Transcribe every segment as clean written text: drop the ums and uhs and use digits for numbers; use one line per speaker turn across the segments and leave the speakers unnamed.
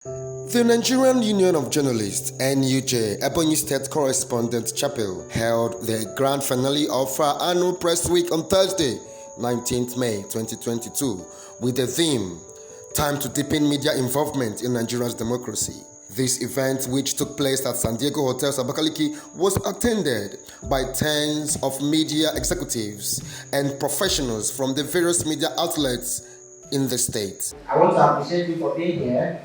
The Nigerian Union of Journalists (NUJ) Ebonyi State Correspondents Chapel held the grand finale of our annual press week on Thursday, 19th May 2022, with the theme, Time to Deepen Media Involvement in Nigeria's Democracy. This event, which took place at San Diego Hotel Abakaliki, was attended by tens of media executives and professionals from the various media outlets in the state.
I want to appreciate you for being here,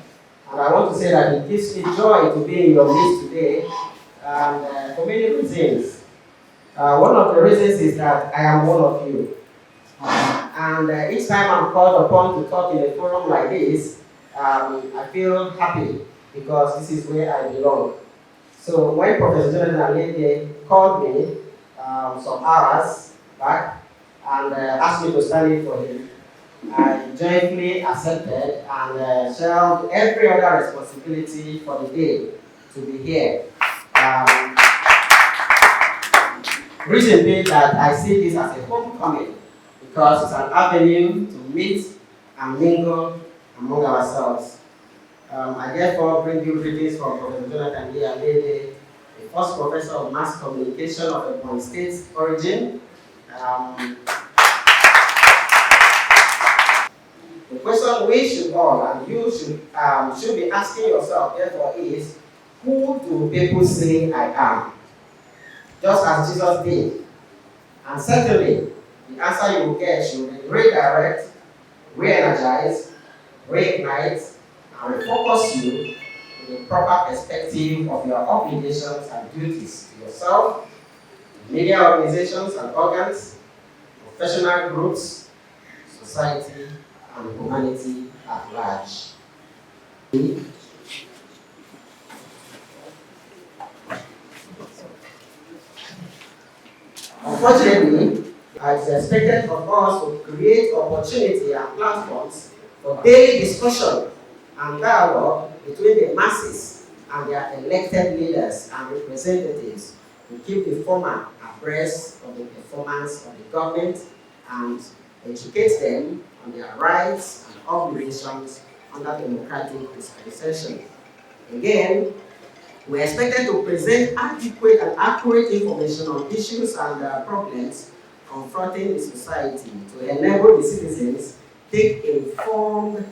and I want to say that it gives me joy to be in your midst today, and for many reasons. One of the reasons is that I am one of you, and each time I'm called upon to talk in a forum like this, I feel happy because this is where I belong. So when Professor Jonathan Alede called me some hours back and asked me to stand in for him, I joyfully accepted and shared every other responsibility for the day to be here. Reason being that I see this as a homecoming because it's an avenue to meet and mingle among ourselves. I therefore bring you greetings from Professor Jonathan Alede, the first professor of mass communication of Ebonyi State origin. The question we should all, and you should be asking yourself, therefore, is, who do people say I am? Just as Jesus did. And certainly, the answer you will get should redirect, re-energize, reignite, and refocus you in the proper perspective of your obligations and duties to yourself, media organizations and organs, professional groups, society, and humanity at large. Unfortunately, it is expected of us to create opportunity and platforms for daily discussion and dialogue between the masses and their elected leaders and representatives to keep the former abreast of the performance of the government and educate them on their rights and obligations under democratic dispensation. Again, we are expected to present adequate and accurate information on issues and problems confronting the society to enable the citizens take informed,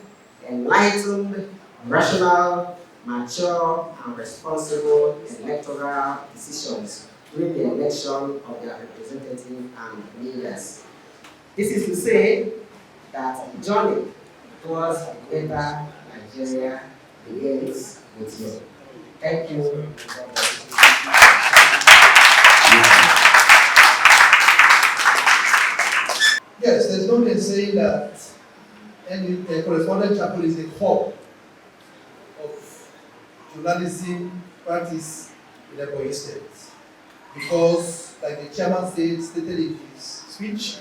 enlightened, rational, mature, and responsible electoral decisions during the election of their representatives and leaders. This is to say that the journey towards a better Nigeria begins with you. Thank you.
Yes, there's no need saying that the Correspondent Chapel is a hub of journalism practice in Ebonyi State. Because, like the chairman stated in his speech,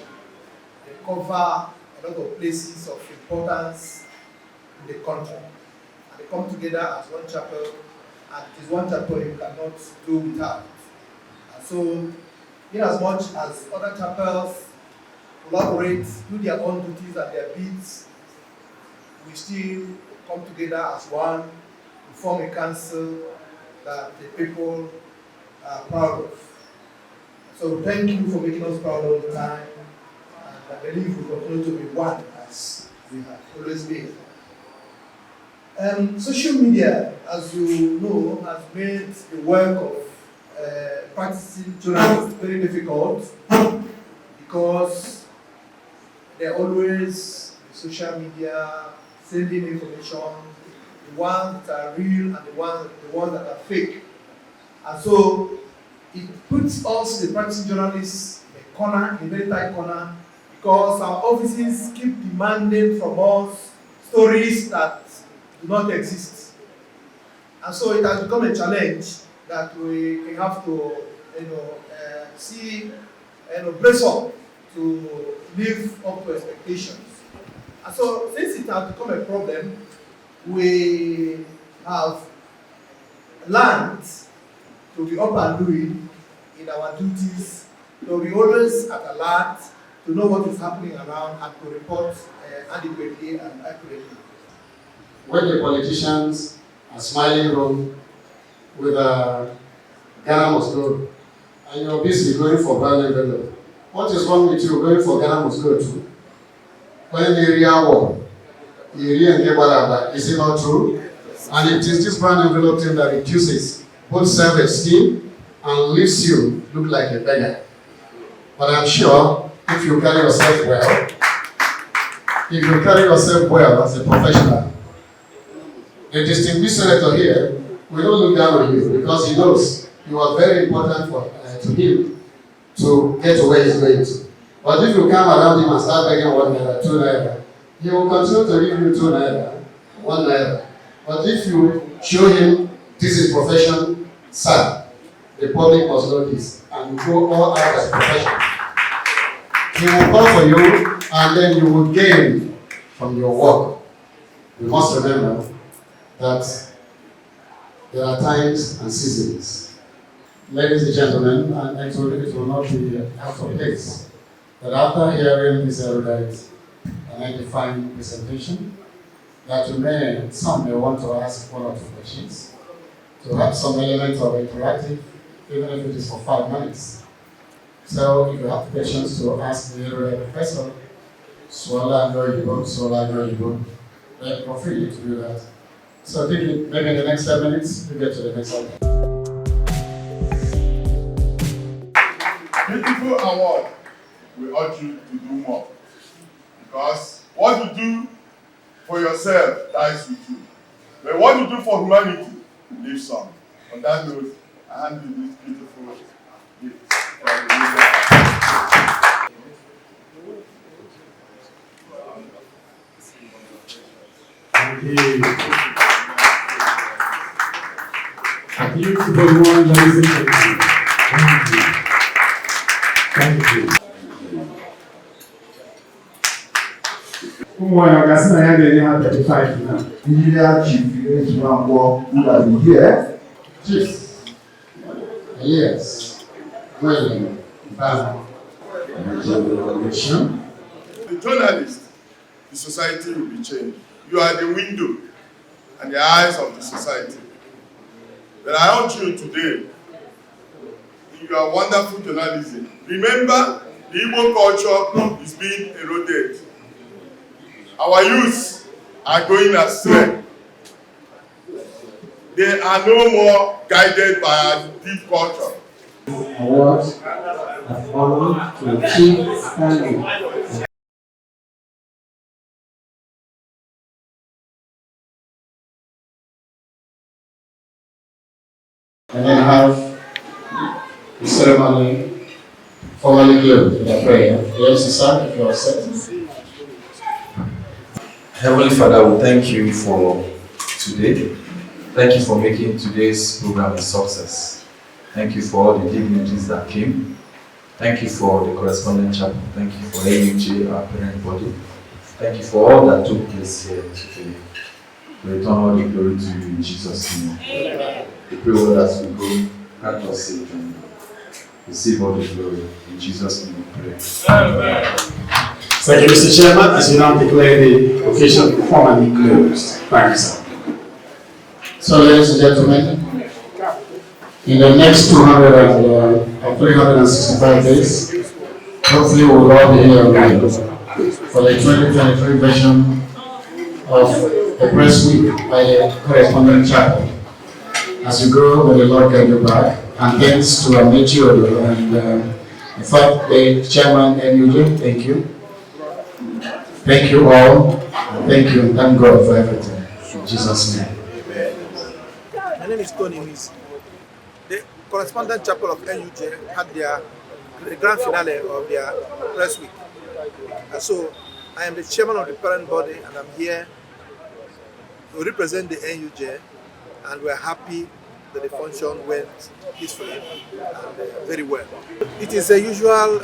they cover a lot of places of importance in the country. And they come together as one chapel, and it is one chapel you cannot do without. And so, in as much as other chapels collaborate, do their own duties and their bits, we still come together as one to form a council that the people are proud of. So thank you for making us proud all the time, and I believe we continue to be one as we have always been. Social media, as you know, has made the work of practicing journalism very difficult because they're always the social media sending information, the ones that are real and the ones that are fake. And so it puts us, the practicing journalists, in a corner, in a very tight corner, because our offices keep demanding from us stories that do not exist. And so it has become a challenge that we have to brace up to live up to expectations. And so since it has become a problem, we have learned to be up and doing in our duties, to be always at alert, to know what is happening around and to report adequately and accurately.
when the politicians are smiling home with a Ghana must go, and you're busy going for brown envelope. What is wrong with you going for Ghana must go to? When the real war, is it not true? And it is this brown envelope thing that reduces both self-esteem and leaves you look like a beggar. But I'm sure if you carry yourself well, as a professional, the distinguished senator here will not look down on you because he knows you are very important to him to get to where he's going to. But if you come around him and start begging 1 naira, 2 naira, he will continue to give you 2 naira, 1 naira. But if you show him this is profession, sir, the public must know this, and you go all out as professional, he will call for you, and then you will gain from your work. You must remember that there are times and seasons. Ladies and gentlemen, and it will not be out of place, that after hearing this erudite and edifying presentation, that some may want to ask 1 or 2 questions, to have some element of interactive, even if it is for 5 minutes. So if you have questions to ask the erudite professor, then feel free to do that. So I think maybe in the next 10 minutes, we get to the next item.
Beautiful award. We urge you to do more. Because what you do for yourself dies with you. But what you do for humanity lives on. On that note, I hand you this beautiful gift from the media.
Thank you. A beautiful one, ladies and gentlemen. Thank you. Thank you. Well, that's not having any 35 now.
Engineer Chief Rambo, who has been here.
Chief. Yes. Well,
The journalist, the society will be changed. You are the window and the eyes of the society. But I urge you today, in your wonderful journalism, remember the Igbo culture is being eroded. Our youth are going astray. They are no more guided by our deep culture.
Awards of honor to the Chief Stanley.
And then have the ceremony formally closed with a prayer. Yes, sir, if you are set.
Heavenly Father, we thank you for today. Thank you for making today's program a success. Thank you for all the dignitaries that came. Thank you for the Correspondent's Chapel. Thank you for AUJ, our parent body. Thank you for all that took place here today. We return all the glory to you in Jesus' name. We pray all as we go, grant us safe and receive all the glory. In Jesus' name we pray.
Thank you, Mr. Chairman. As you now declare the occasion formally closed. Thank you, sir.
So, ladies and gentlemen, in the next 365 days, hopefully we'll all be here again for the 2023 version of the press week by the Correspondent's Chapel. As you go, may the Lord get you back. And thanks to our Odo and in fact, the chairman NUJ, thank you. Thank you all. Thank you and thank God for everything. In Jesus' name.
My name is Tony Miss. The Correspondent Chapel of NUJ had the grand finale of their press week. And so I am the chairman of the parent body and I'm here to represent the NUJ, and we're happy that the function went peacefully and very well. It is a usual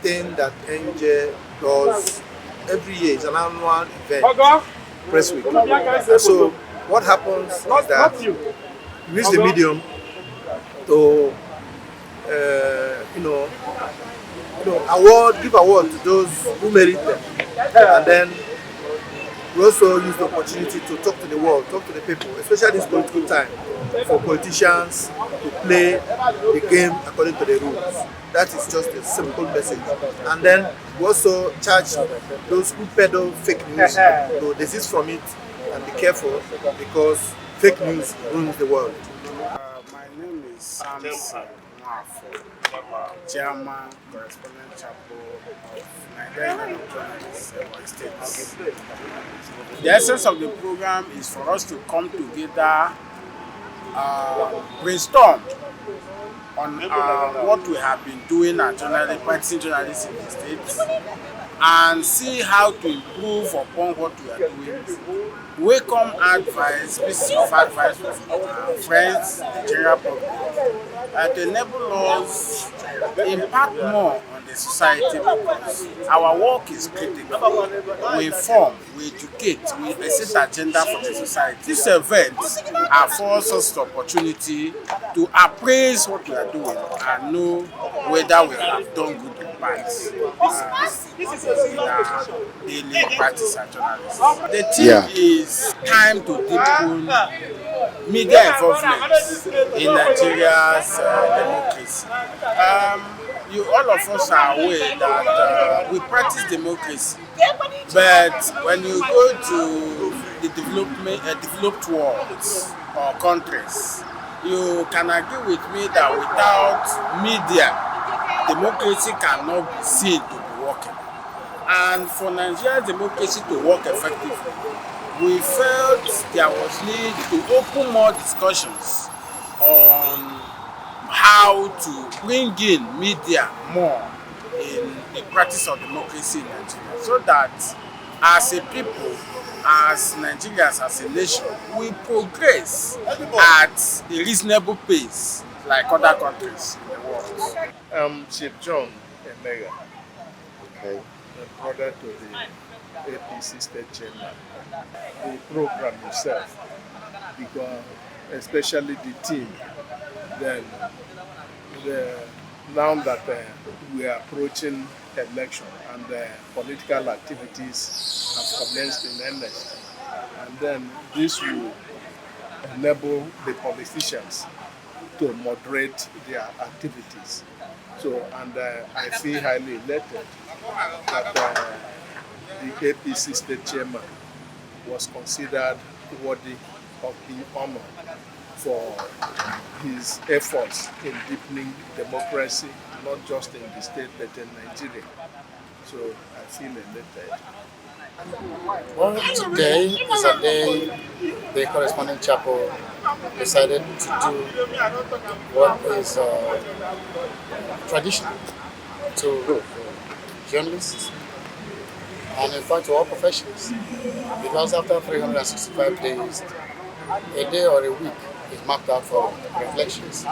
thing that NUJ does every year. It's an annual event, press week. And so what happens is that we use the medium to give award to those who merit them, and then we also use the opportunity to talk to the world, talk to the people, especially this political time, for politicians to play the game according to the rules. That is just a simple message. And then we also charge those who peddle fake news to desist from it and be careful, because fake news ruins the world.
My name is Samson Mwafo, Chairman, Correspondent'S Chapel of Nigerian Journalists, Ebonyi State. The essence of the program is for us to come together, brainstorm on what we have been doing as practicing journalists in the States, and see how to improve upon what we are doing. Welcome advice, pieces of advice from our friends, the general public, to enable us impact more on the society, because our work is critical. We inform, we educate, we set agenda for the society. This event affords us the opportunity to appraise what we are doing and know whether we have done good or bad in our daily practice as journalists. The theme is time to deepen media involvement in Nigeria's democracy. All of us are aware that we practice democracy, but when you go to the developed worlds or countries, you can agree with me that without media, democracy cannot be seen to be working. And for Nigeria's democracy to work effectively, we felt there was need to open more discussions on how to bring in media more in the practice of democracy in Nigeria, so that as a people, as Nigerians, as a nation, we progress at a reasonable pace like other countries in the world.
I'm Chief John Emega,
Okay.
the brother to the APC State Chairman. The program itself, because especially the team, then now that we are approaching election and political activities have commenced in earnest, and then this will enable the politicians to moderate their activities. So, and I feel highly elated that the APC State Chairman was considered worthy of being honored for his efforts in deepening democracy, not just in the state but in Nigeria. So I feel elated.
Well, today is a day the Correspondent's Chapel decided to do what is traditional to journalists and in fact to all professions, because after 365 days, a day or a week is mapped out for reflections.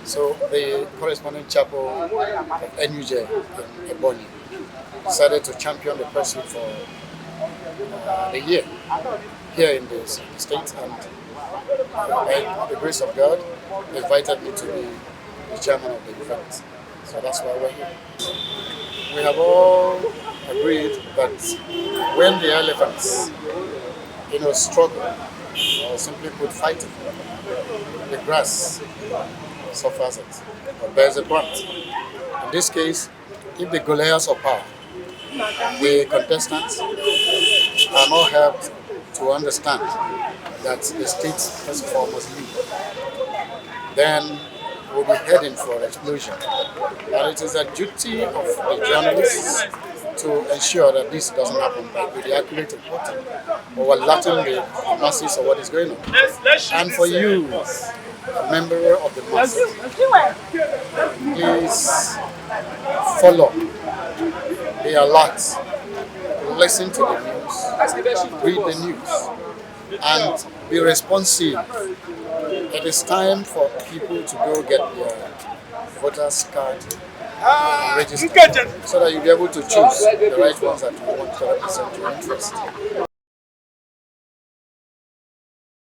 So the Correspondent's Chapel of NUJ in Ebonyi decided to champion the pursuit for the year here in the state, and by the grace of God, invited me to be the chairman of the event. So that's why we're here. We have all agreed that when the elephants, struggle or simply put fighting, the grass suffers it or bears a brunt. In this case, if the Goliaths of power, the contestants, are not helped to understand that the state, first of all, must lead, then we'll be heading for an explosion. And it is a duty of the journalists to ensure that this doesn't happen by the accurate reporting or alerting the masses of what is going on. And for you, a member of the masses, please follow, be alert, listen to the news, read the news, and be responsive. It is time for people to go get their voters card and register, so that you'll be able to choose the right ones that you want to represent your interest.